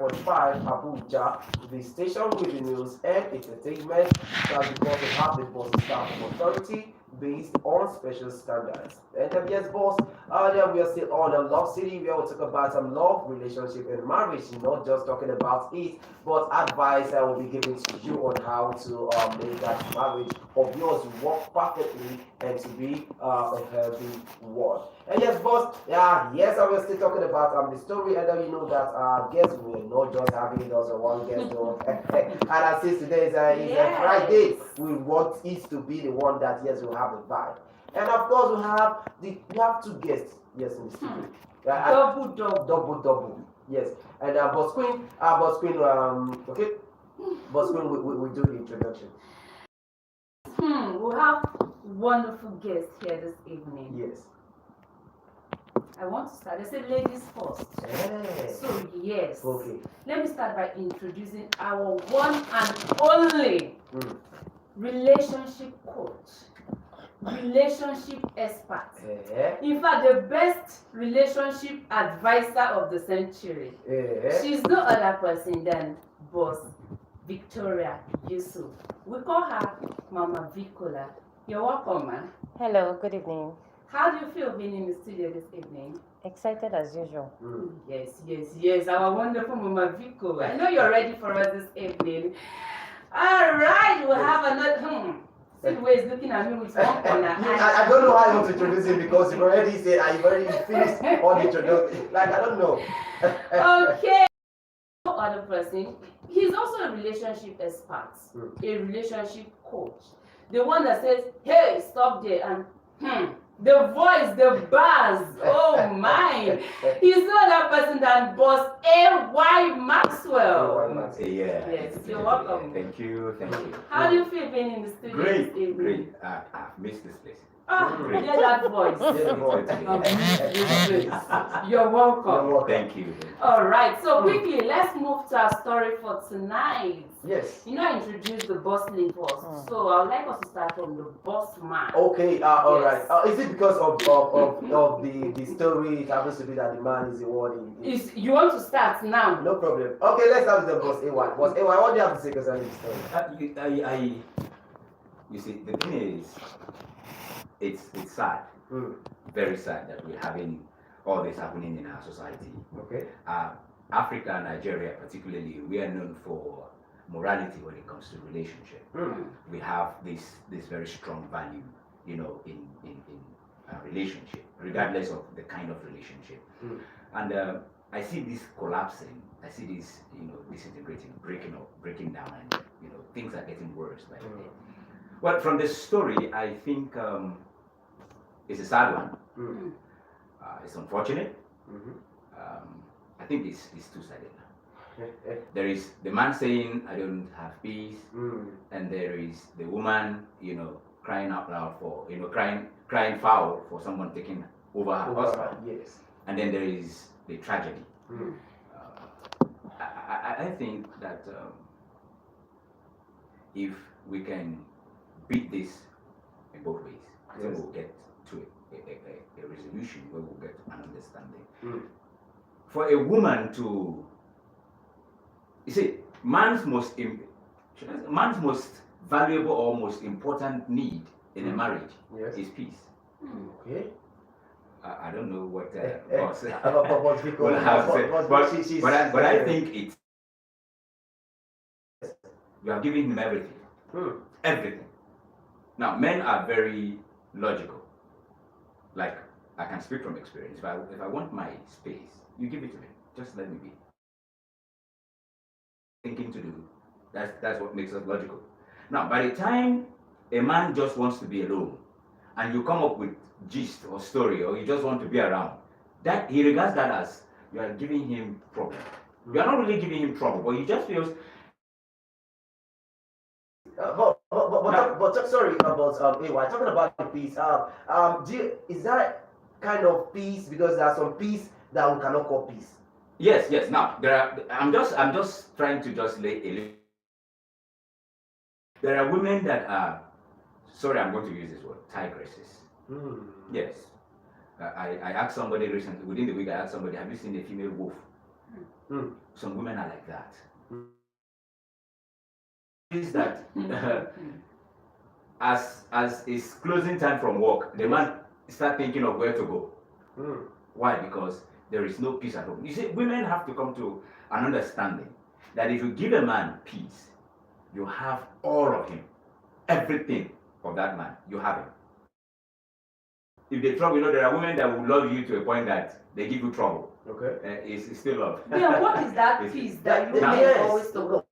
95.5 Abuja, the station with the news and entertainment. That's because we have the Bus Staff Authority based on special standards. And yes, boss, earlier we are still on a love city where we talk about some love, relationship, and marriage. Not just talking about it, but advice I will be giving to you on how to make that marriage of yours work perfectly and to be a healthy one. And yes, boss, yeah, yes, I was still talking about the story, and then you know that guess we're not just having those one guest, though. And as since today is a Friday, we want it to be the one that yes will have the vibe. And of course, we have two guests, yes, in the studio. Double. Yes, and Boss Queen, okay, Boss Queen, we do the introduction. We have wonderful guests here this evening. Yes. I want to start. They say ladies first. Hey. So yes. Okay. Let me start by introducing our one and only relationship coach, relationship expert. In fact, the best relationship advisor of the century. She's no other person than Boss Victoria Yoosuff. We call her Mama Vicola. You're welcome, man. Hello, good evening. How do you feel being in the studio this evening? Excited as usual. Yes. Our wonderful Mama Vicola. I know you're ready for us this evening. All right, we'll have another. Silver is looking at me with one corner. I don't know how you want to introduce him because you've already said you've already finished all the introduction. Like I don't know. Okay. No other person. He's also a relationship expert, a relationship coach. The one that says, "Hey, stop there," and the voice, the buzz. Oh my! He's not that person than Boss A.Y. Maxwell. Yes, you're welcome. Thank you. How do you feel being in the studio? Great. I've missed this place. Hear that voice. You're welcome. Thank you. All right, so quickly, let's move to our story for tonight. Yes. You know, I introduced the boss lady first, so I would like us to start from the boss man. Okay. All right. Is it because of the story? It happens to be that the man is the one in. You want to start now? No problem. Okay, let's start with the boss A.Y. Boss A.Y., what do you have to say concerning the story? You see, the thing is, it's sad, very sad that we're having all this happening in our society. Okay. Africa, Nigeria particularly, we are known for morality when it comes to relationship. We have this very strong value, in a relationship, regardless of the kind of relationship. And I see this collapsing. I see this, disintegrating, breaking down, and things are getting worse by the day. Well, from the story, I think it's a sad one. It's unfortunate. I think it's two-sided now. There is the man saying, "I don't have peace," and there is the woman, crying out loud for, crying foul for someone taking over her husband. Yes. And then there is the tragedy. I think that if we can beat this in both ways, I think we'll get to a resolution where we'll get an understanding. For a woman to, you see, man's most valuable or most important need in a marriage is peace. Okay. I don't know what boss But will have said, but I think it's, you are giving him everything. Everything. Now, men are very logical. Like, I can speak from experience. If I want my space, you give it to me. Just let me be. Thinking to do. That's what makes us logical. Now, by the time a man just wants to be alone, and you come up with gist or story, or you just want to be around, that he regards that as you are giving him problem. You are not really giving him trouble, but he just feels. Sorry about AY. Talking about the peace. Is that kind of peace, because there are some peace that we cannot call peace? Yes. Now I'm just trying to just lay a little. There are women that are, sorry, I'm going to use this word, tigresses. Yes. I asked somebody recently, within the week, I asked somebody, have you seen a female wolf? Some women are like that. Is that as it's closing time from work, the man start thinking of where to go. Why? Because there is no peace at home. You see, women have to come to an understanding that if you give a man peace, you have all of him, everything of that man, you have him. If they trouble, there are women that will love you to a point that they give you trouble. Okay. It's still love. Yeah, what is that peace that you always talk about?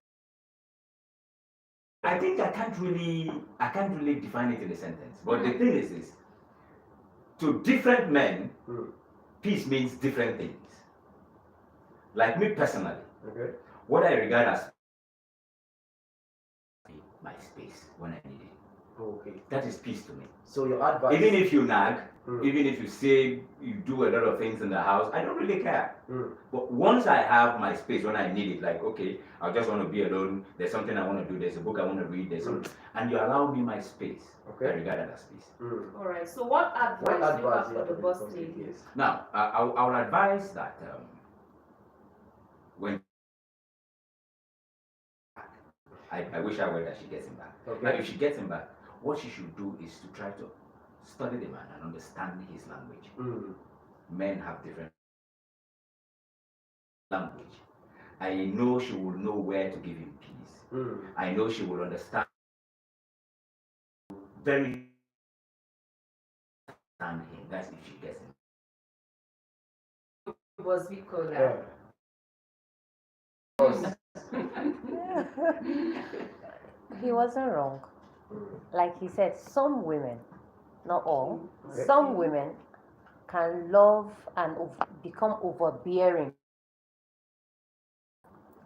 I think I can't really define it in a sentence. But the thing is this: to different men, peace means different things. Like me personally, what I regard as my space when I need it. Okay. That is peace to me. So your advice, even if you nag, even if you say you do a lot of things in the house, I don't really care. But once I have my space when I need it, like, okay, I just want to be alone, there's something I want to do, there's a book I want to read, there's something, and you allow me my space, I regard that as peace. All right, so what advice do you have for the boss lady? Now, I would advise that when I wish I were that she gets him back. Now, if she gets him back, what she should do is to try to study the man and understand his language. Men have different language. I know she will know where to give him peace. I know she will understand very understand him. That's if she gets him. It was Vicola. He wasn't wrong. Like he said, some women, not all, some women can love and become overbearing,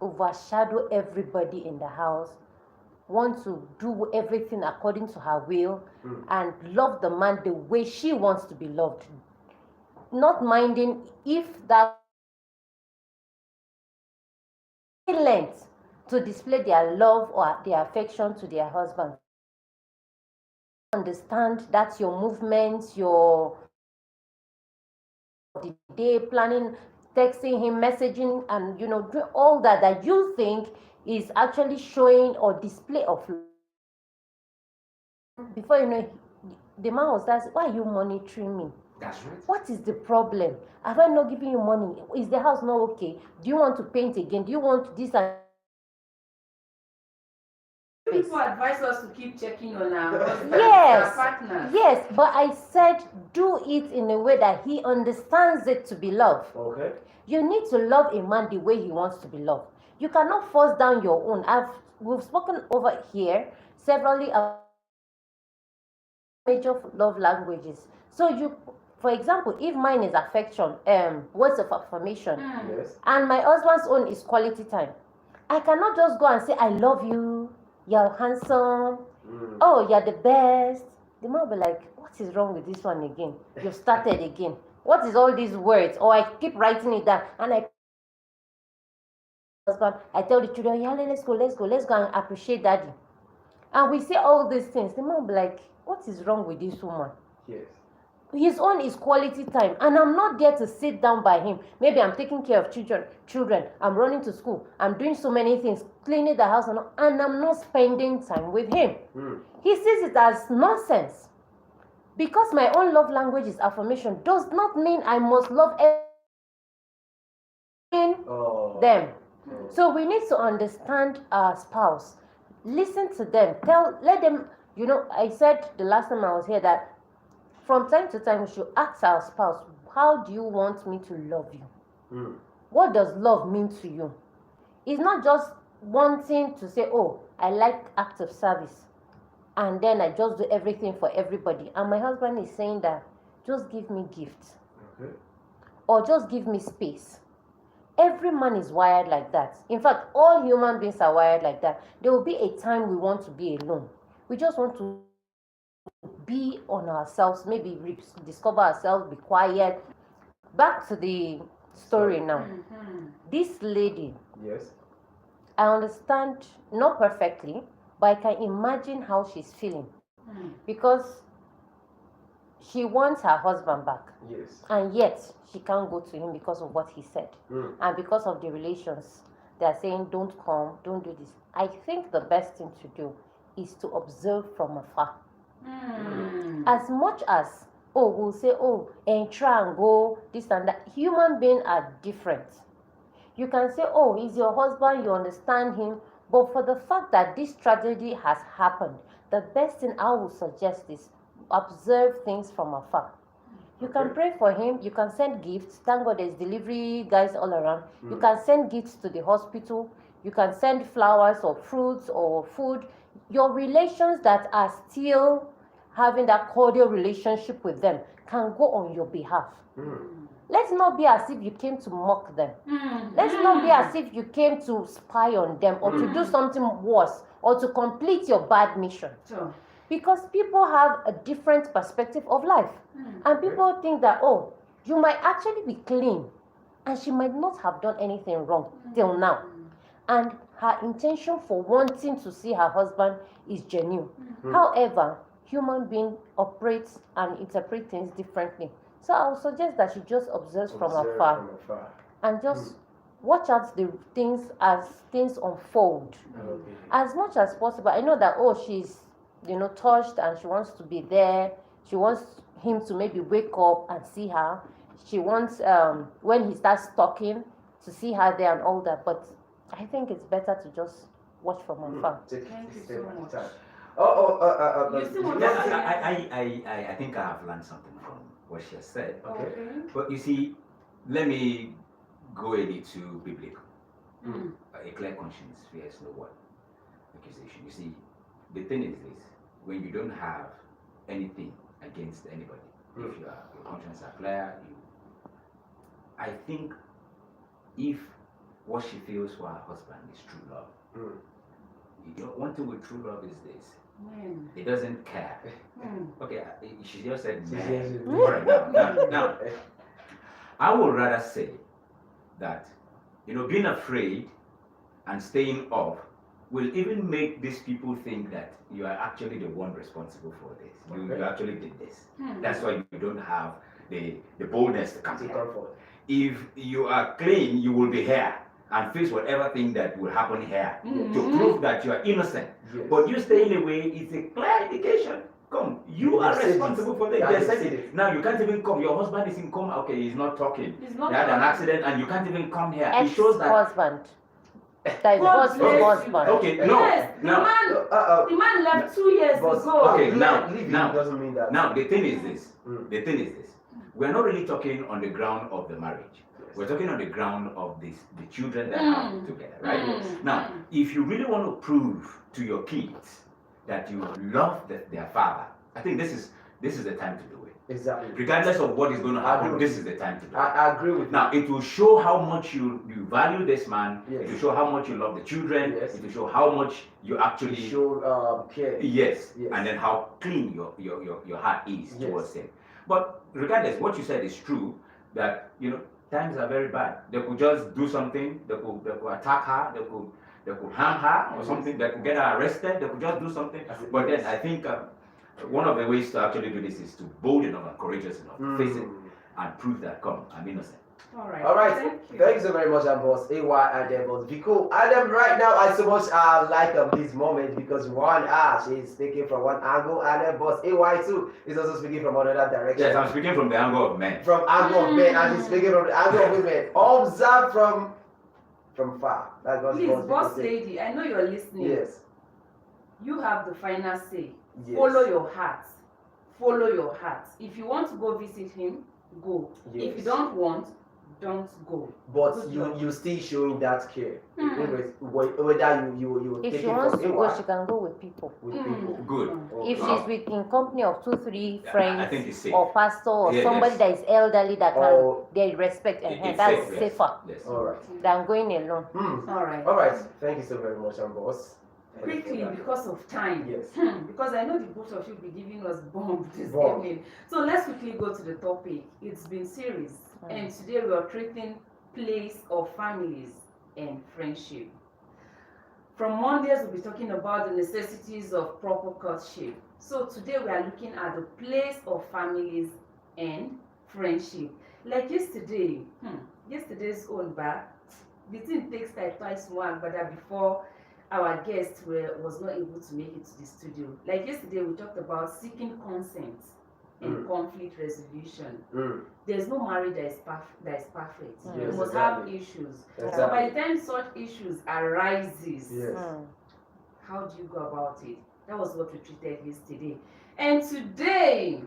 overshadow everybody in the house, want to do everything according to her will, and love the man the way she wants to be loved, not minding if that length to display their love or their affection to their husband. Understand that's your movements, your the day planning, texting him, messaging, and doing all that you think is actually showing or display of love. Before you know it, the man was asking, why are you monitoring me? That's right. What is the problem? Have I not given you money? Is the house not okay? Do you want to paint again? Do you want this and people advise us to keep checking on our husbands, yes, our partners. Yes, but I said do it in a way that he understands it to be love. Okay. You need to love a man the way he wants to be loved. You cannot force down your own. We've spoken over here severally about major love languages. So for example, if mine is affection, words of affirmation, and my husband's own is quality time, I cannot just go and say I love you. You're handsome. Oh, you're the best. The man will be like, what is wrong with this one again? You've started again. What is all these words? Or I keep writing it down and I tell the children, yeah, let's go and appreciate daddy. And we say all these things. The man will be like, what is wrong with this woman? Yes. His own is quality time, and I'm not there to sit down by him. Maybe I'm taking care of children. I'm running to school. I'm doing so many things, cleaning the house, and I'm not spending time with him. He sees it as nonsense. Because my own love language is affirmation does not mean I must love them. So we need to understand our spouse. Listen to them. Let them, I said the last time I was here that from time to time, we should ask our spouse, how do you want me to love you? What does love mean to you? It's not just wanting to say, oh, I like acts of service, and then I just do everything for everybody. And my husband is saying that, just give me gifts. Or just give me space. Every man is wired like that. In fact, all human beings are wired like that. There will be a time we want to be alone. We just want to be on ourselves, maybe discover ourselves, be quiet. Back to the story now. This lady, yes, I understand, not perfectly, but I can imagine how she's feeling. Because she wants her husband back. Yes. And yet she can't go to him because of what he said. And because of the relations, they are saying, don't come, don't do this. I think the best thing to do is to observe from afar. As much as, we'll say, and try and go, this and that. Human beings are different. You can say, he's your husband, you understand him. But for the fact that this tragedy has happened, the best thing I would suggest is observe things from afar. You can pray for him. You can send gifts. Thank God there's delivery guys all around. You can send gifts to the hospital. You can send flowers or fruits or food. Your relations that are still having that cordial relationship with them can go on your behalf. Let's not be as if you came to mock them. Let's not be as if you came to spy on them or to do something worse or to complete your bad mission. Sure. Because people have a different perspective of life. And people think that, you might actually be clean and she might not have done anything wrong till now. And her intention for wanting to see her husband is genuine. However, human beings operate and interpret things differently. So I would suggest that she just observes from afar and just watch out the things as things unfold. As much as possible. I know that, she's touched and she wants to be there. She wants him to maybe wake up and see her. She wants, when he starts talking, to see her there and all that. But I think it's better to just watch from afar. Thank you so much. I think I have learned something from what she has said. Okay. But you see, let me go a little biblical. A clear conscience fears no what accusation. You see, the thing is this: when you don't have anything against anybody, if your conscience are clear, I think if what she feels for her husband is true love, one thing with true love is this: it doesn't care. Okay, she just said man. Right, now, I would rather say that being afraid and staying off will even make these people think that you are actually the one responsible for this. You actually did this. That's why you don't have the boldness to come here. If you are clean, you will be here and face whatever thing that will happen here to prove that you are innocent. But you staying away is a clear indication. Come, you are responsible for this. Now you can't even come. Your husband is in coma. Okay, he's not talking. He had an accident and you can't even come here. It shows that husband. Husband. Okay, yes, the man left 2 years ago. Okay, now doesn't mean that. Now the thing is this. The thing is this. We're not really talking on the ground of the marriage. We're talking on the ground of the children that have together, right? Now, if you really want to prove to your kids that you love their father, I think this is the time to do it. Exactly. Regardless of what is going to happen, this is the time to do it. I agree with you. Now, it will show how much you value this man. Yes. It will show how much you love the children. Yes. It will show how much you actually show care. Yes. And then how clean your heart is towards him. But regardless, what you said is true. That times are very bad. They could just do something. They could attack her. They could harm her or something. They could get her arrested. They could just do something. But then I think one of the ways to actually do this is to bold enough and courageous enough to face it and prove that I'm innocent. All right. Thank you so very much, boss. AY and boss Vico. Adam, right now I so much like this moment because she's speaking from one angle, and then boss AY too is also speaking from another direction. Yes, I'm speaking from the angle of men. From angle of men, and she's speaking from the angle of women. Observe from far. That's what please, boss lady, I know you're listening. Yes. You have the final say. Yes. Follow your heart. Follow your heart. If you want to go visit him, go. Yes. If you don't want, don't go. But you still showing that care. Whether you if take she it wants from to go, she can go with people. Good. If she's in company of 2-3 friends I think it's safe. or pastor or somebody that is elderly that they respect and that's safer All right. than going alone. All right. All right. Thank you so very much, boss. Quickly, because of time. Yes. Because I know the both of you will be giving us bomb this evening. So let's quickly go to the topic. It's been serious. And today we are treating place of families and friendship. From Mondays, we'll be talking about the necessities of proper courtship. So today we are looking at the place of families and friendship. Like yesterday, yesterday's own back, the thing takes time twice one, but before our guest was not able to make it to the studio. Like yesterday, we talked about seeking consent and conflict resolution. There's no marriage that is perfect. Yes, You must exactly. have issues. Exactly. So by the time such issues arises, Yes. how do you go about it? That was what we treated yesterday. And today,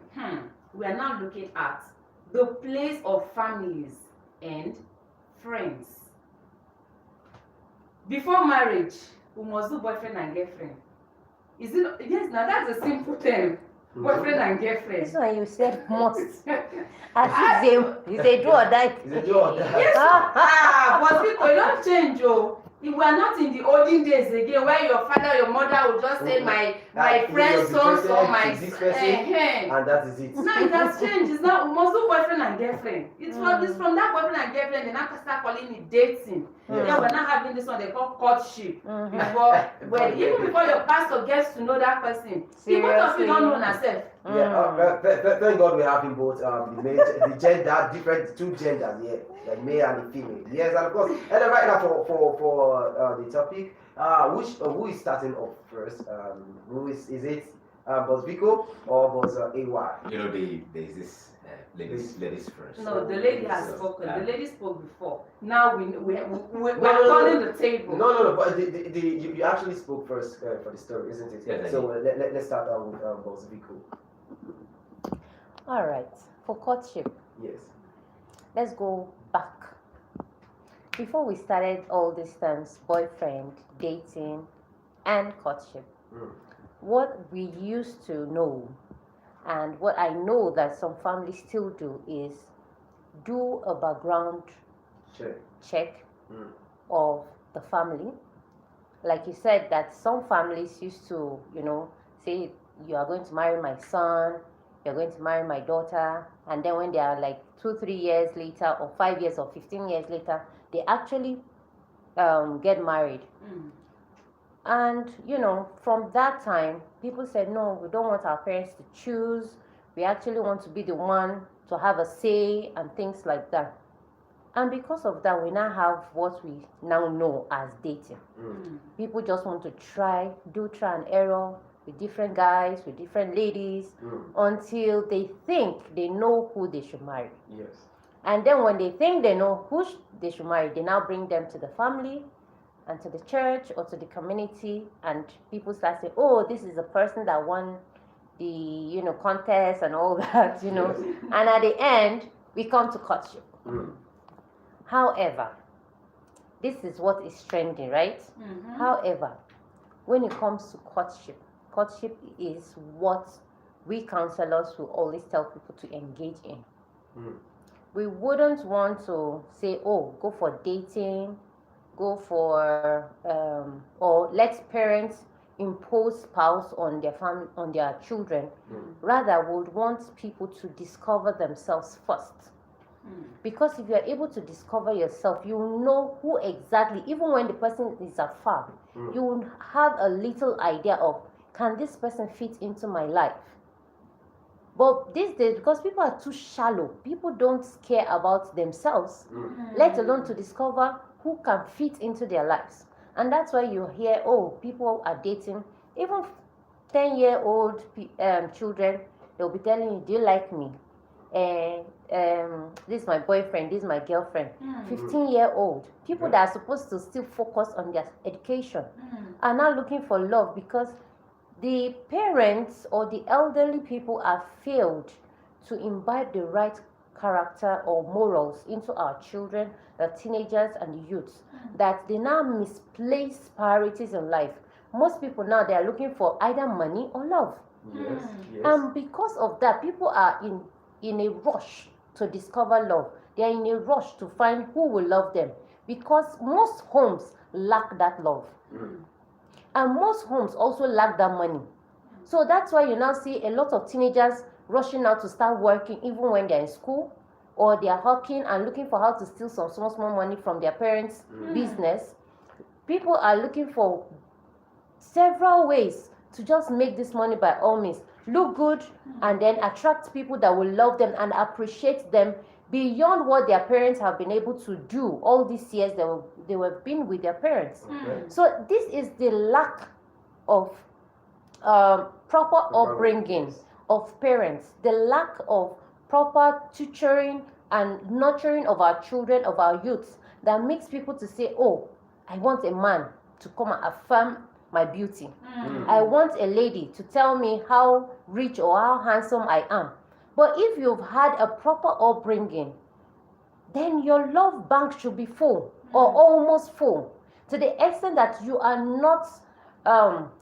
we are now looking at the place of families and friends. Before marriage, we must do boyfriend and girlfriend. Is it? Yes, now that's a simple term. Boyfriend and girlfriend. This one you said must. As if you say do or die. Is it do or die? Yes, but people don't change, oh. If we are not in the olden days again, where your father, your mother will just say my friend's sons or my and that is it. Now it has changed. It's now we must do boyfriend and girlfriend. It's from that boyfriend and girlfriend they now start calling it dating. Then we're not having this one they call courtship. Even before your pastor gets to know that person, the both of you don't know yourself. Thank God we have in both the gender, different two genders, the male and the female. Yes, and of course, and then right now for the topic, who is starting off first? Who is it? Boss Vico or Boss AY? You know, there's this ladies first. No, the lady has spoken. The lady spoke before. Now we're turning the table. No. But you actually spoke first for the story, isn't it? Yes, so let's start out with Boss Vico. All right. For courtship, Yes. let's go back. Before we started all these terms, boyfriend, dating, and courtship, what we used to know, and what I know that some families still do, is do a background check of the family. Like you said, that some families used to, say, you are going to marry my son, you're going to marry my daughter, and then when they are like 2-3 years later, or 5 years or 15 years later, they actually get married. And from that time, people said, no, we don't want our parents to choose, we actually want to be the one to have a say and things like that. And because of that, we now have what we now know as dating. People just want to do try and error with different guys, with different ladies, until they think they know who they should marry. Yes. And then when they think they know who they should marry, they now bring them to the family and to the church or to the community, and people start saying, oh, this is a person that won the contest and all that, Yes. And at the end, we come to courtship. However, this is what is trending, right? However, when it comes to courtship is what we counselors will always tell people to engage in. We wouldn't want to say, oh, go for dating, go for, or let parents impose spouse on their family, on their children. Rather, we would want people to discover themselves first. Because if you are able to discover yourself, you will know who exactly, even when the person is afar, you will have a little idea of, can this person fit into my life? But these days, because people are too shallow, people don't care about themselves, let alone to discover who can fit into their lives. And that's why you hear, oh, people are dating, even 10-year-old children, they'll be telling you, do you like me? This is my boyfriend, this is my girlfriend. 15-year-old people that are supposed to still focus on their education are now looking for love, because the parents or the elderly people have failed to imbibe the right character or morals into our children, the teenagers and the youths, that they now misplace priorities in life. Most people now, they are looking for either money or love. Yes. And because of that, people are in a rush to discover love. They are in a rush to find who will love them, because most homes lack that love. And most homes also lack that money. So that's why you now see a lot of teenagers rushing out to start working even when they're in school, or they are hawking and looking for how to steal some small money from their parents' business. People are looking for several ways to just make this money by all means. look good, and then attract people that will love them and appreciate them beyond what their parents have been able to do all these years they have been with their parents. Okay. So this is the lack of proper upbringing of parents, the lack of proper tutoring and nurturing of our children, of our youths, that makes people to say, oh, I want a man to come and affirm my beauty. I want a lady to tell me how rich or how handsome I am. But if you've had a proper upbringing, then your love bank should be full or almost full, to the extent that you are not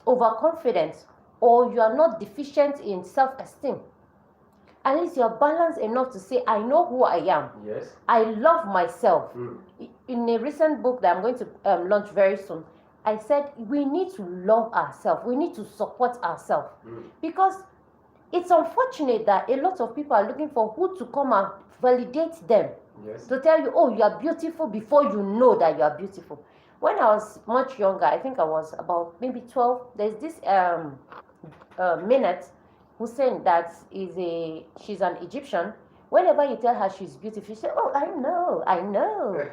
overconfident or you are not deficient in self-esteem. At least you're balanced enough to say, I know who I am. Yes. I love myself. In a recent book that I'm going to launch very soon, I said we need to love ourselves. We need to support ourselves. Because it's unfortunate that a lot of people are looking for who to come and validate them. Yes. To tell you, oh, you are beautiful before you know that you are beautiful. When I was much younger, I think I was about maybe 12, there's this Minette Hussein that she's an Egyptian. Whenever you tell her she's beautiful, she says, oh, I know.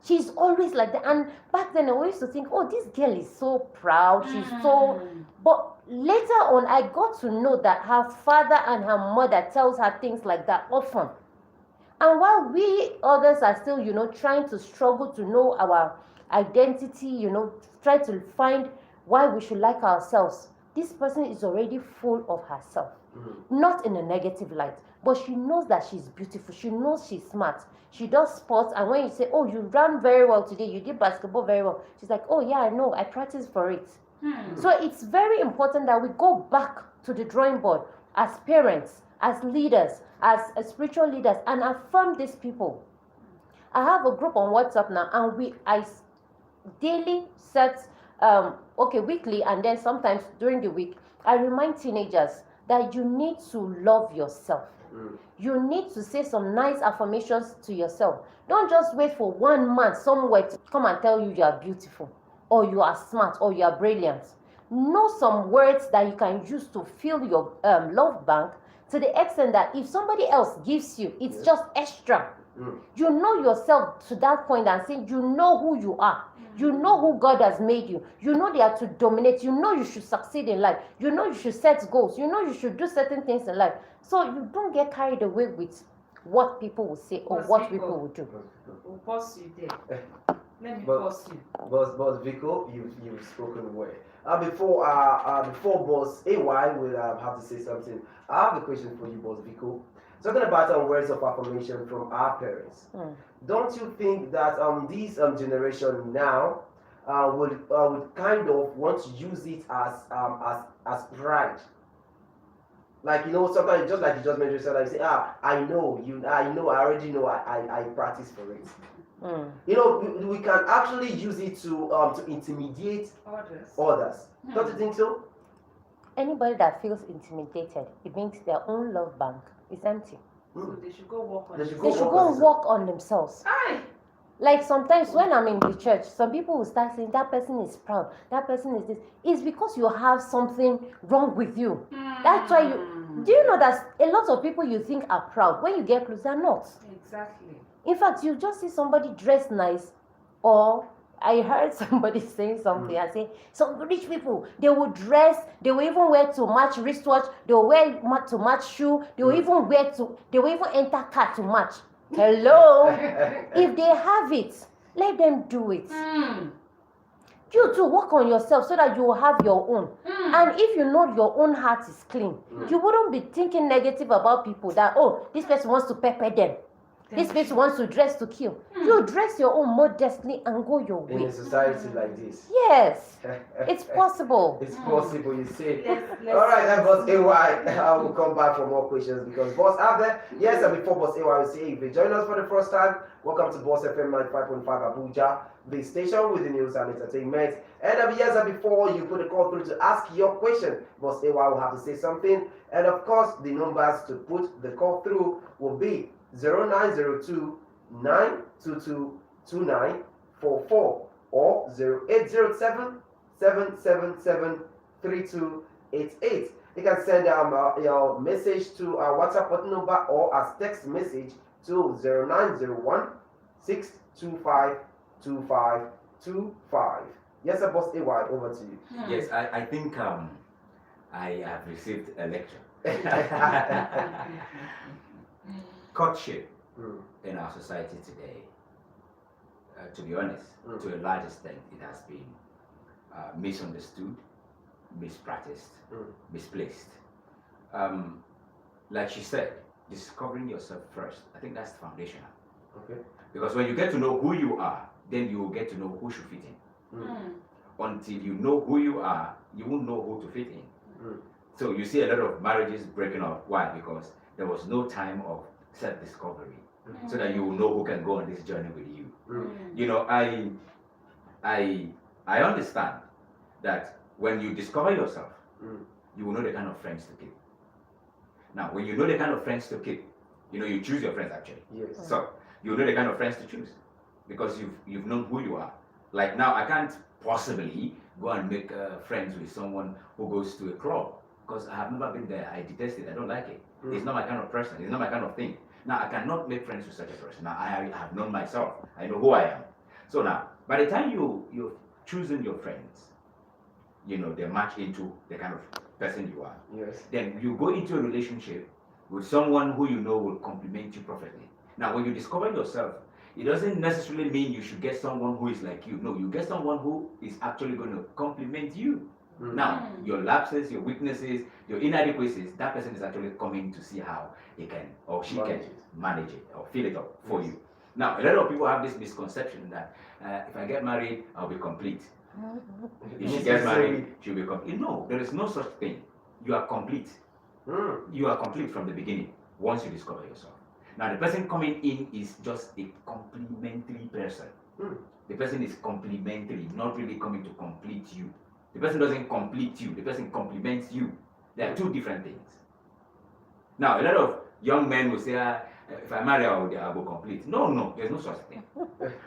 She's always like that. And back then I used to think, oh, this girl is so proud. She's so... But later on, I got to know that her father and her mother tells her things like that often. And while we others are still, trying to struggle to know our identity, try to find why we should like ourselves, this person is already full of herself. Not in a negative light, but she knows that she's beautiful. She knows she's smart. She does sports, and when you say, oh, you ran very well today, you did basketball very well, she's like, oh yeah, I know, I practiced for it. So it's very important that we go back to the drawing board as parents, as leaders, as spiritual leaders, and affirm these people. I have a group on WhatsApp now, and I daily set, weekly, and then sometimes during the week, I remind teenagers that you need to love yourself. You need to say some nice affirmations to yourself. Don't just wait for one man somewhere to come and tell you are beautiful, or you are smart, or you are brilliant. Know some words that you can use to fill your love bank, to the extent that if somebody else gives you, it's just extra. You know yourself to that point and say, you know who you are. You know who God has made you. You know they are to dominate. You know you should succeed in life. You know you should set goals. You know you should do certain things in life. So you don't get carried away with what people will say or what people will do. We'll pause you there. Let me pause you. Boss Vico, you've spoken well. Before Boss AY will have to say something, I have a question for you, Boss Vico. Talking about words of affirmation from our parents, don't you think that this generation now would kind of want to use it as pride? Like, sometimes just like you just mentioned, like you say, I know, I already know, I practice for it. We can actually use it to intimidate others. Don't you think so? Anybody that feels intimidated, it means their own love bank is empty. So they should go work on They should go work on themselves. Aye. Like sometimes when I'm in the church, some people will start saying that person is proud, that person is this. It's because you have something wrong with you. That's why do you know that a lot of people you think are proud, when you get close, they're not. Exactly. In fact, you just see somebody dressed nice, or I heard somebody saying something and say, some rich people, they will dress, they will even wear to match wristwatch, they will wear to match shoe, they will even enter car to match. Hello? If they have it, let them do it. You too, work on yourself so that you will have your own. And if you know your own heart is clean, you wouldn't be thinking negative about people that, oh, this person wants to pepper them. This person wants to dress to kill. You dress your own modestly and go your way. In a society like this. Yes. It's possible. It's possible, you say. Let's All right, then, Boss AY, I will come back for more questions because Boss out there. Yes, and before Boss AY will say, if you join us for the first time, welcome to Boss FM 95.5 Abuja, the station with the news and entertainment. And yes, and before you put a call through to ask your question, Boss AY will have to say something. And of course, the numbers to put the call through will be 0902 922 2944 or 0807 777 3288. You can send your message to our WhatsApp button number or as text message to 0901 625 2525. Yes, sir, Boss AY, over to you. Yes, I think I have received a lecture. Courtship in our society today, to be honest, to a large extent, it has been misunderstood, mispracticed, misplaced. Like she said, discovering yourself first, I think that's foundational. Okay. Because when you get to know who you are, then you will get to know who should fit in. Until you know who you are, you won't know who to fit in. So you see a lot of marriages breaking up. Why? Because there was no time of self-discovery, so that you will know who can go on this journey with you. You know, I understand that when you discover yourself, you will know the kind of friends to keep. Now, when you know the kind of friends to keep, you know, you choose your friends actually. Yes. So you know the kind of friends to choose because you've known who you are. Like now, I can't possibly go and make friends with someone who goes to a club because I have never been there. I detest it. I don't like it. It's not my kind of person. It's not my kind of thing. Now, I cannot make friends with such a person. Now, I have known myself. I know who I am. So now, by the time you're choosing your friends, you know, they match into the kind of person you are. Yes. Then you go into a relationship with someone who you know will complement you perfectly. Now, when you discover yourself, it doesn't necessarily mean you should get someone who is like you. No, you get someone who is actually going to complement you. Now, your lapses, your weaknesses, your inadequacies, that person is actually coming to see how he can or she can manage it or fill it up for you. Now, a lot of people have this misconception that if I get married, I'll be complete. If she gets married, she'll be complete. No, there is no such thing. You are complete. You are complete from the beginning once you discover yourself. Now, the person coming in is just a complementary person. The person is complementary, not really coming to complete you. The person doesn't complete you, the person complements you. They are two different things. Now, a lot of young men will say, if I marry, I'll go complete. No, there's no such thing.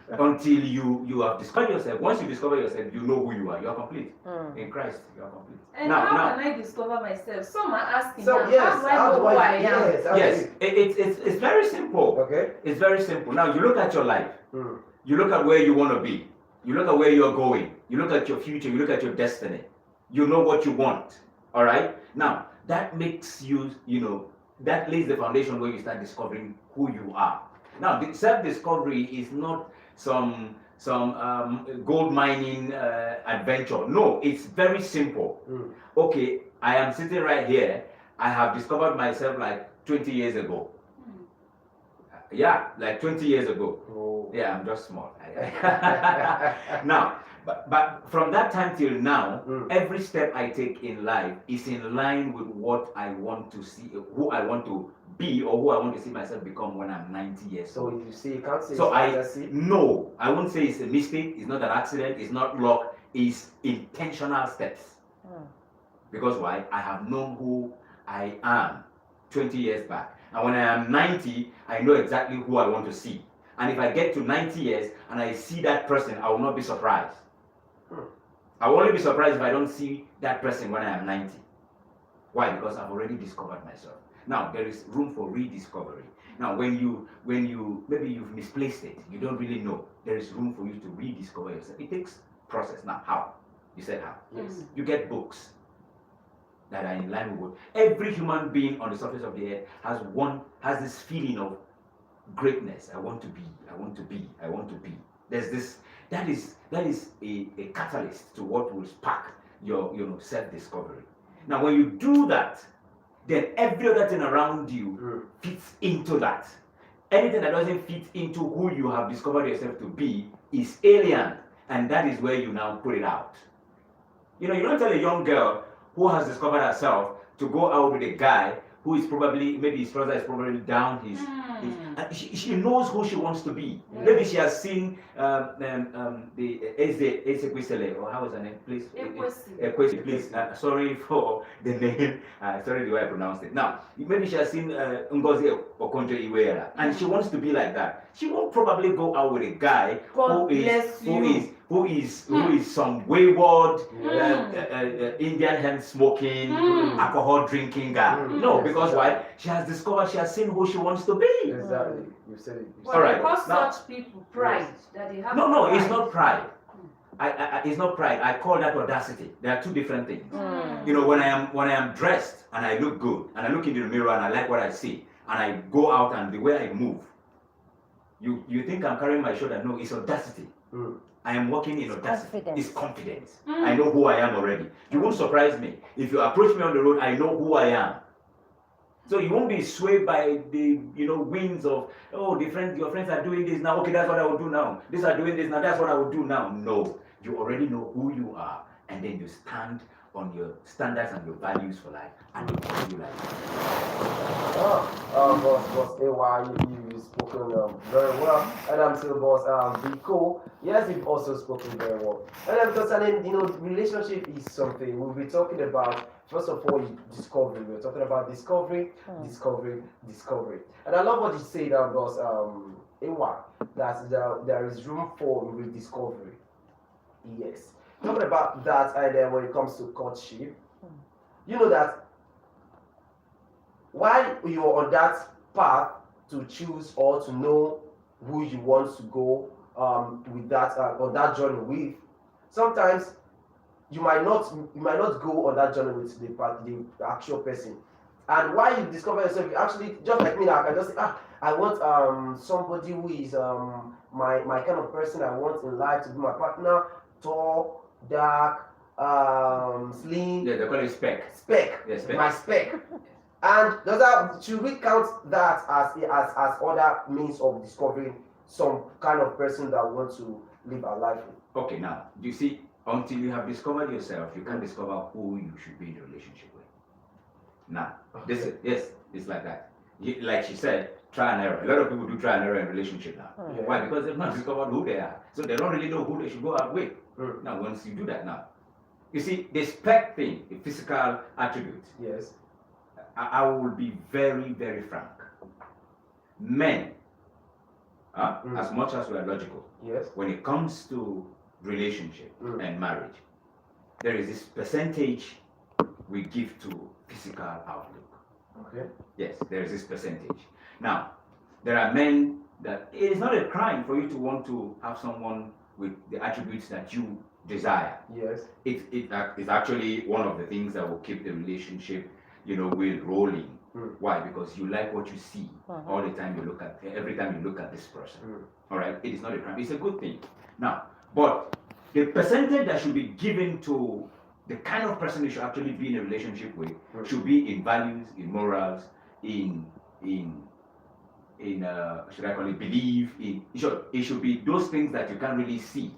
Until you have discovered yourself. Once you discover yourself, you know who you are. You are complete. In Christ, you are complete. And how can I discover myself? Some are asking, so, yes, how do I know who I am? Yes, it's very simple. Okay. It's very simple. Now, you look at your life. You look at where you want to be. You look at where you're going. You look at your future. You look at your destiny. You know what you want. All right? Now, that makes you, that lays the foundation where you start discovering who you are. Now, the self-discovery is not some gold mining adventure. No, it's very simple. Okay, I am sitting right here. I have discovered myself like 20 years ago. Yeah, like 20 years ago. Yeah, I'm just small. Now, but from that time till now, every step I take in life is in line with what I want to see, who I want to be, or who I want to see myself become when I'm 90 years old. So you see, you can't say so no, I won't say it's a mistake. It's not an accident. It's not luck. It's intentional steps. Because why? I have known who I am 20 years back. And when I am 90, I know exactly who I want to see. And if I get to 90 years and I see that person, I will not be surprised. I will only be surprised if I don't see that person when I am 90. Why? Because I've already discovered myself. Now, there is room for rediscovery. Now, when you maybe you've misplaced it, you don't really know, there is room for you to rediscover yourself. It takes process. Now, how? You said how? Yes. You get books that are in line with what every human being on the surface of the earth has this feeling of greatness. I want to be. There's this that is a catalyst to what will spark your self-discovery. Now, when you do that, then every other thing around you fits into that. Anything that doesn't fit into who you have discovered yourself to be is alien, and that is where you now put it out. You don't tell a young girl who has discovered herself to go out with a guy who is probably, maybe his brother is probably down his she knows who she wants to be. Maybe she has seen the Ezekwesili, or how is her name, please? Ekwesi, please. Sorry for the name. Sorry the way I pronounced it. Now, maybe she has seen Ngozi Okonjo-Iweala, and she wants to be like that. She won't probably go out with a guy who is some wayward Indian hemp smoking, alcohol drinking guy. No, because why? She has discovered, she has seen who she wants to be. Exactly. You said it. Well, All right. because Now, such people pride that they have. no, pride. it's not pride. It's not pride. I call that audacity. There are two different things. You know, when I am dressed and I look good and I look into the mirror and I like what I see and I go out and the way I move, you think I'm carrying my shoulder? No, it's audacity. I am walking in audacity. It's confidence. I know who I am already. You won't surprise me. If you approach me on the road, I know who I am. So you won't be swayed by the winds of, oh, your friends are doing this now. Okay, that's what I will do now. These are doing this now. That's what I will do now. No, you already know who you are, and then you stand on your standards and your values for life, and you do like Boss AY, you've spoken very well, and I'm still boss Vicola. Yes, you've also spoken very well. And then concerning, relationship is something we'll be talking about. First of all, discovery. We're talking about discovery. And I love what you say that boss AY, that there is room for rediscovery. Yes. Talking about that, and then when it comes to courtship, you know that while you're on that path to choose or to know who you want to go with that on that journey with, sometimes you might not go on that journey with the actual person. And while you discover yourself, you actually, just like me now, I can just say, I want somebody who is my kind of person I want in life to be my partner, tall, dark, slim. Yeah, they call it spec. Yeah, spec. My spec. And should we count that as other means of discovering some kind of person that wants to live a life with? Okay, now you see, until you have discovered yourself, you can't discover who you should be in a relationship with. Now, it's like that. Like she said, try and error. A lot of people do try and error in relationship now. Yeah. Why? Because they've not discovered who they are, so they don't really know who they should go out with. Now, once you do that, now, you see, the spec thing, the physical attributes. Yes. I will be very, very frank. Men, as much as we are logical, yes, when it comes to relationship and marriage, there is this percentage we give to physical outlook. Okay. Yes, there is this percentage. Now, there are men that it is not a crime for you to want to have someone with the attributes that you desire. Yes. It's actually one of the things that will keep the relationship wheel rolling. Why? Because you like what you see all the time. Every time you look at this person. All right, it is not a crime. It's a good thing. Now, but the percentage that should be given to the kind of person you should actually be in a relationship with should be in values, in morals, in should I call it belief? It should be those things that you can't really see.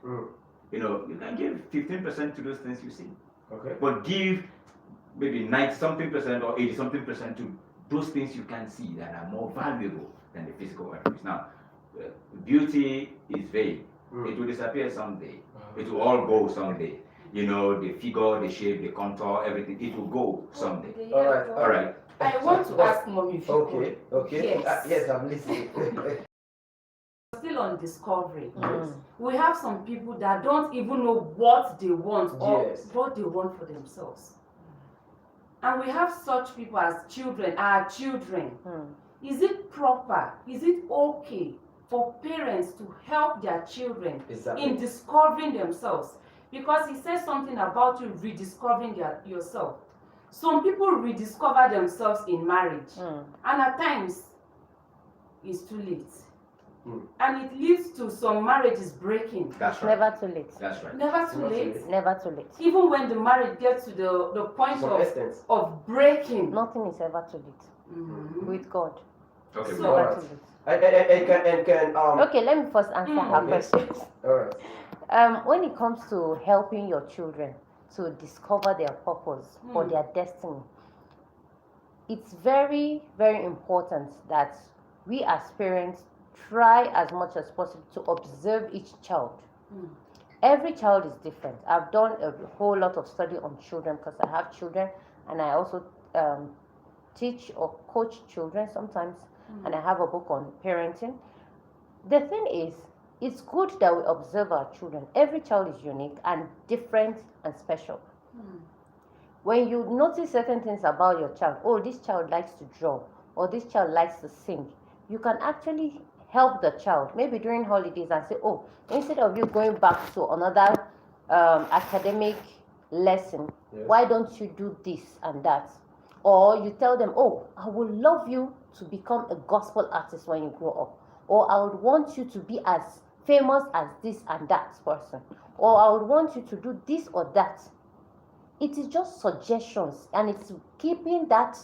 You can give 15% to those things you see. Okay. But give maybe 90-something% or 80-something% to those things you can see that are more valuable than the physical attributes. Now, beauty is vague. It will disappear someday. It will all go someday. The figure, the shape, the contour, everything, it will go someday. All right. I want to ask Mommy if you Okay. Yes, I'm listening. Still on discovery. We have some people that don't even know what they want or what they want for themselves. And we have such people as children, our children. Is it proper? Is it okay for parents to help their children in discovering themselves? Because he says something about you rediscovering yourself. Some people rediscover themselves in marriage, and at times it's too late. And it leads to some marriages breaking. That's right. Never too late. That's right. Never too late. Never too late. Even when the marriage gets to the point of breaking. Nothing is ever too late. With God. Okay. So, Never too late. And Okay, let me first answer her question. All right. When it comes to helping your children to discover their purpose or their destiny, it's very, very important that we as parents try as much as possible to observe each child. Every child is different. I've done a whole lot of study on children because I have children, and I also teach or coach children sometimes, and I have a book on parenting. The thing is, it's good that we observe our children. Every child is unique and different and special. When you notice certain things about your child, oh, this child likes to draw, or this child likes to sing, you can actually help the child, maybe during holidays, and say, oh, instead of you going back to another academic lesson, why don't you do this and that? Or you tell them, oh, I would love you to become a gospel artist when you grow up, or I would want you to be as famous as this and that person, or I would want you to do this or that. It is just suggestions, and it's keeping that,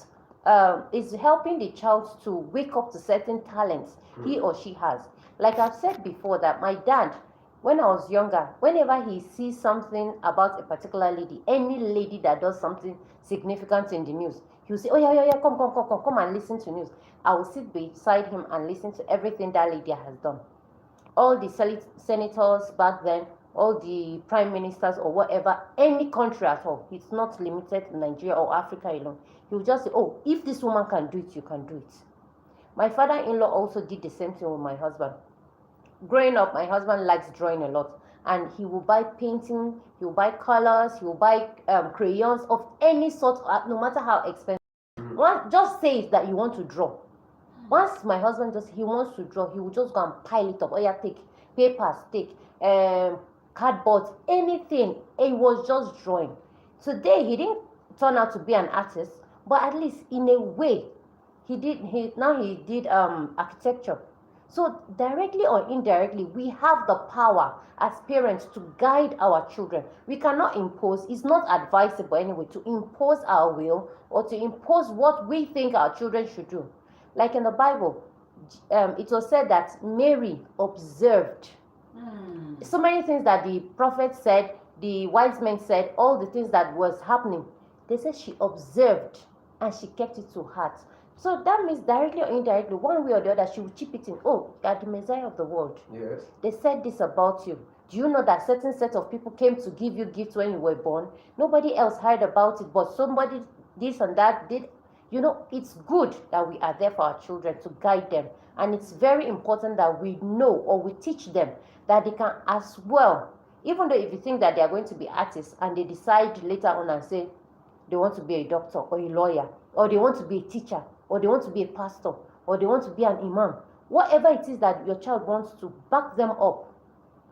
is helping the child to wake up to certain talents he or she has. Like I've said before, that my dad, when I was younger, whenever he sees something about a particular lady, any lady that does something significant in the news, he will say, oh yeah, come and listen to news. I will sit beside him and listen to everything that lady has done. All the senators back then, all the prime ministers or whatever, any country at all, it's not limited to Nigeria or Africa alone. He will just say, oh, if this woman can do it, you can do it. My father-in-law also did the same thing with my husband. Growing up, my husband likes drawing a lot, and he will buy painting, he will buy colors, he will buy crayons of any sort, no matter how expensive. Just say that you want to draw. Once my husband he wants to draw, he will just go and pile it up. Oh yeah, take papers, take cardboard, anything. He was just drawing. Today he didn't turn out to be an artist, but at least in a way, he did architecture. So directly or indirectly, we have the power as parents to guide our children. We cannot impose. It's not advisable anyway to impose our will or to impose what we think our children should do. Like in the Bible, it was said that Mary observed so many things that the prophet said, the wise men said, all the things that was happening. They said she observed and she kept it to heart. So that means directly or indirectly, one way or the other, she will chip it in. Oh, you are the Messiah of the world. Yes. They said this about you. Do you know that certain set of people came to give you gifts when you were born? Nobody else heard about it, but somebody this and that did. You know, it's good that we are there for our children to guide them. And it's very important that we know or we teach them that they can as well, even though if you think that they are going to be artists and they decide later on and say they want to be a doctor or a lawyer, or they want to be a teacher, or they want to be a pastor, or they want to be an imam, whatever it is that your child wants to, back them up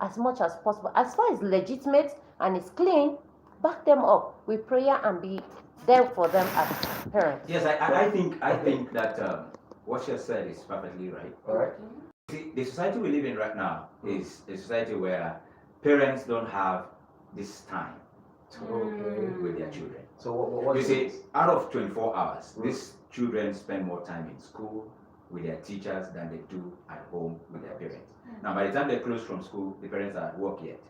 as much as possible. As far as legitimate and it's clean, back them up with prayer and be there for them as parents. Yes, I think that what she has said is perfectly right. All right. See, the society we live in right now is a society where parents don't have this time with their children. So what you see, out of 24 hours, these children spend more time in school with their teachers than they do at home with their parents. Now, by the time they close from school, the parents are at work yet.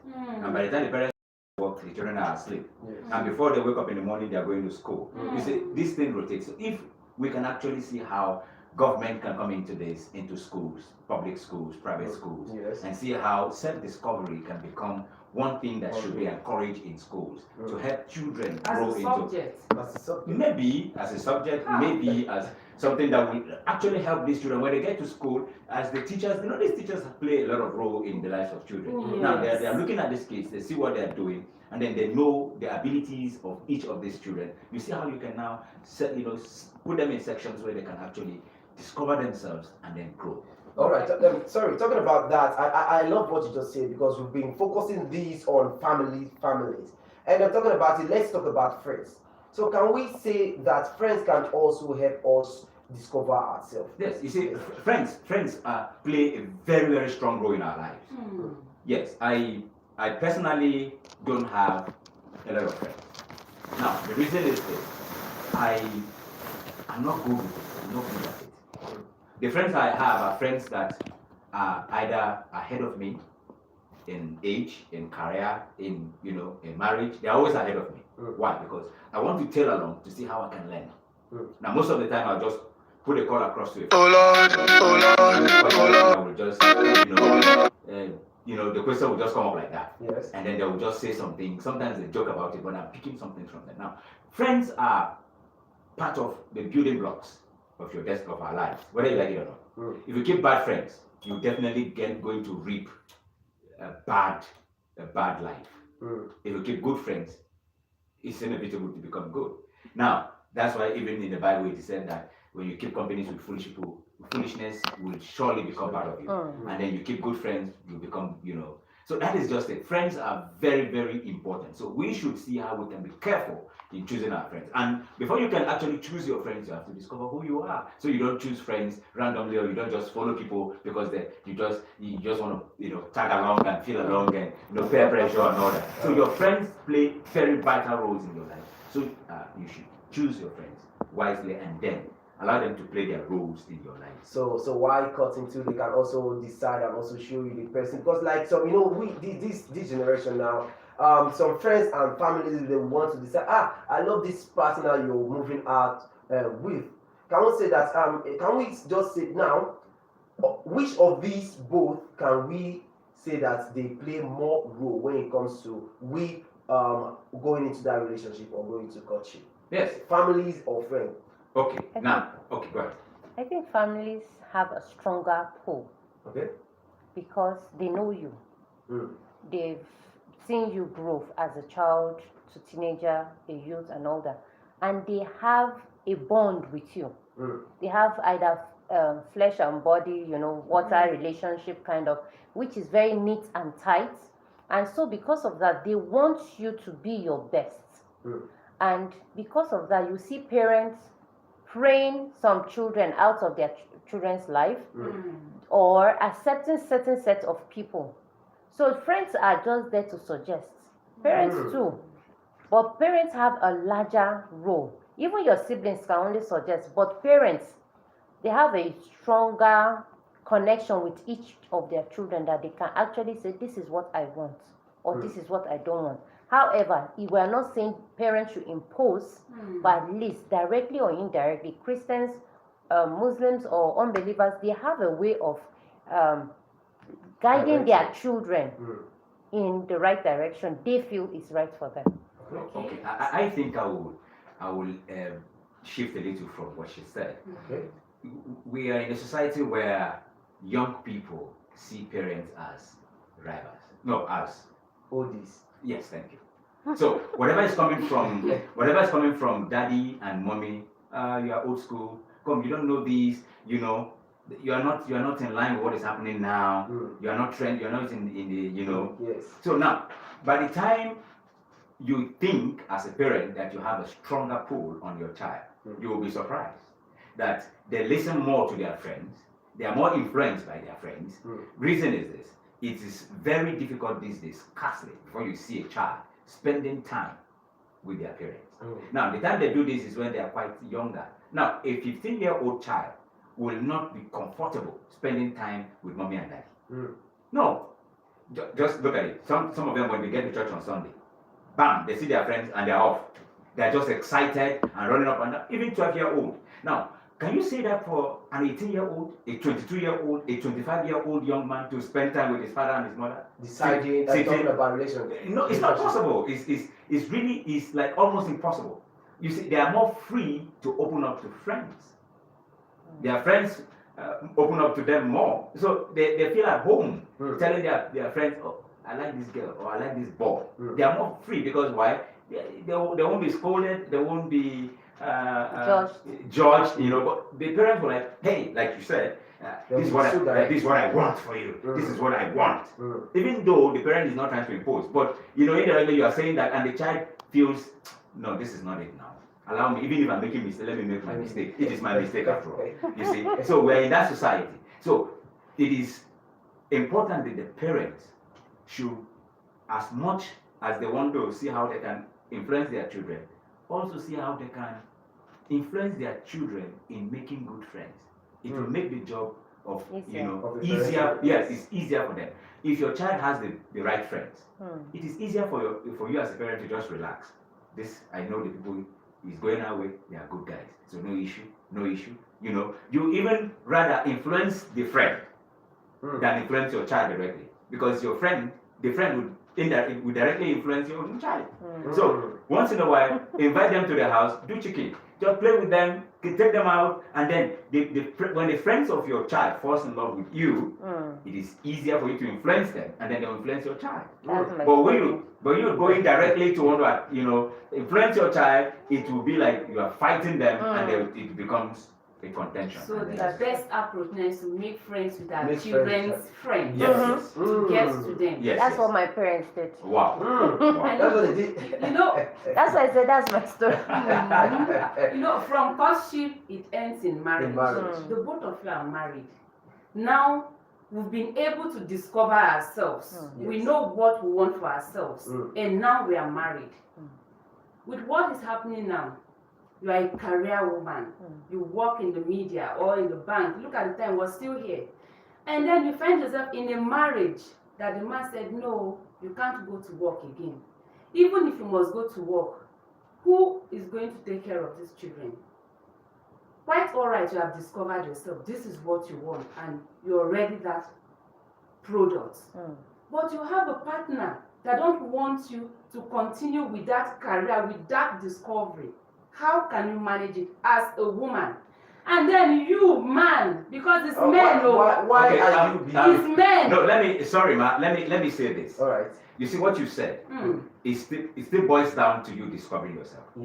And by the time the parents work, the children are asleep. And before they wake up in the morning, they are going to school. You see, this thing rotates. So if we can actually see how government can come into schools, public schools, private schools, and see how self-discovery can become one thing that should be encouraged in schools to help children grow into. Maybe as a subject, maybe as something that will actually help these children when they get to school. As the teachers, you know, these teachers play a lot of role in the lives of children. Now they are looking at these kids, they see what they are doing, and then they know the abilities of each of these children. You see how you can now set, put them in sections where they can actually discover themselves and then grow. All right, sorry, talking about that, I love what you just said, because we've been focusing these on families, and I'm talking about it. Let's talk about friends. So can we say that friends can also help us discover ourselves? Yes, you see, friends play a very, very strong role in our lives. Yes, I personally don't have a lot of friends. Now, the reason is this: I'm not good with it. I'm not good at it. The friends I have are friends that are either ahead of me in age, in career, in marriage. They're always ahead of me. Why? Because I want to tail along to see how I can learn. Now, most of the time I'll just put a call across to it. Oh Lord, I will just, the question will just come up like that. Yes. And then they will just say something. Sometimes they joke about it, but I'm picking something from them. Now, friends are part of the building blocks of of our lives, whether you like it or not. If you keep bad friends, you're definitely going to reap a bad life. If you keep good friends, it's inevitable to become good. Now, that's why even in the Bible it is said that when you keep companies with foolish people, foolishness will surely become part of you. And then you keep good friends, you become, So that is just it. Friends are very, very important. So we should see how we can be careful in choosing our friends. And before you can actually choose your friends, you have to discover who you are. So you don't choose friends randomly, or you don't just follow people because you just want to tag along and feel along and peer pressure and all that. So your friends play very vital roles in your life. So you should choose your friends wisely and then allow them to play their roles in your life. So while cutting too, they can also decide and also show you the person. Because like this generation now, some friends and families, they want to decide, I love this partner you're moving out with. Can we say that? Can we just say now, which of these both can we say that they play more role when it comes to we going into that relationship or going to courtship? Yes. Families or friends? Okay, go ahead. I think families have a stronger pull. Okay. Because they know you. They've seen you grow as a child to teenager, a youth, and all that. And they have a bond with you. They have either flesh and body, water relationship kind of, which is very neat and tight. And so because of that, they want you to be your best. And because of that, you see parents praying some children out of their children's life or accepting certain set of people. So friends are just there to suggest. Parents too. But parents have a larger role. Even your siblings can only suggest, but parents, they have a stronger connection with each of their children that they can actually say, this is what I want, or this is what I don't want. However, we are not saying parents should impose, but at least directly or indirectly, Christians, Muslims or unbelievers, they have a way of guiding their children in the right direction they feel is right for them. Okay. I think I will shift a little from what she said. Okay. We are in a society where young people see parents as rivals. No, as oldies. Yes, thank you. So whatever is coming from daddy and mommy, you are old school. Come, you don't know these. You are not in line with what is happening now. You are not trend. You are not in the. Yes. So now, by the time you think as a parent that you have a stronger pull on your child, you will be surprised that they listen more to their friends. They are more influenced by their friends. Reason is this. It is very difficult these days, scarcely, before you see a child spending time with their parents. Now, the time they do this is when they are quite younger. Now, a 15-year-old child will not be comfortable spending time with mommy and daddy. No. Just look at it. Some of them, when they get to church on Sunday, bam, they see their friends and they're off. They're just excited and running up and down, even 12-year-old. Now, can you say that for an 18-year-old, a 22-year-old, a 25-year-old young man to spend time with his father and his mother? Deciding, talking about relationship. No, it's not possible. It's really like almost impossible. You see, they are more free to open up to friends. Their friends open up to them more. So they feel at home telling their friends, oh, I like this girl or I like this boy. They are more free because why? They won't be scolded. They won't be judged, but the parents were like, hey, like you said, this is what I want for you. This is what I want. Even though the parent is not trying to impose, but indirectly you are saying that, and the child feels, no, this is not it now. Allow me, even if I'm making mistake, let me make my mistake. It is my mistake after all. You see, so we're in that society. So it is important that the parents should, as much as they want to see how they can influence their children, also see how they can influence their children in making good friends. It will make the job of easier. Yes, it's easier for them. If your child has the right friends, it is easier for you as a parent to just relax. This, I know the people is going our way, they are good guys. So no issue. You know, you even rather influence the friend than influence your child directly, because your friend, the friend would directly influence your own child. So once in a while, invite them to the house, do chicken, just play with them, take them out, and then when the friends of your child falls in love with you, it is easier for you to influence them, and then they'll influence your child. But you're going directly to want to, you know, influence your child, it will be like you are fighting them, and it becomes a contention. So the best approach now is to make friends with our Make children's friends. Yes. To get to them. Yes. That's what my parents did. Wow. And That's what they did. you know, That's why I said that's my story. you know, from courtship it ends in marriage. In marriage. The both of you are married. Now we've been able to discover ourselves. We Yes. know what we want for ourselves, and now we are married. With what is happening now, you are a career woman. You work in the media or in the bank. Look at the time, we're still here. And then you find yourself in a marriage that the man said, no, you can't go to work again. Even if you must go to work, who is going to take care of these children? Quite all right, you have discovered yourself. This is what you want, and you're already that product. But you have a partner that don't want you to continue with that career, with that discovery. How can you manage it as a woman? And then you, man, because it's men. Why Okay, are you being? It's men. No, let me say this. All right. You see what you said, it still boils down to you discovering yourself. Yeah.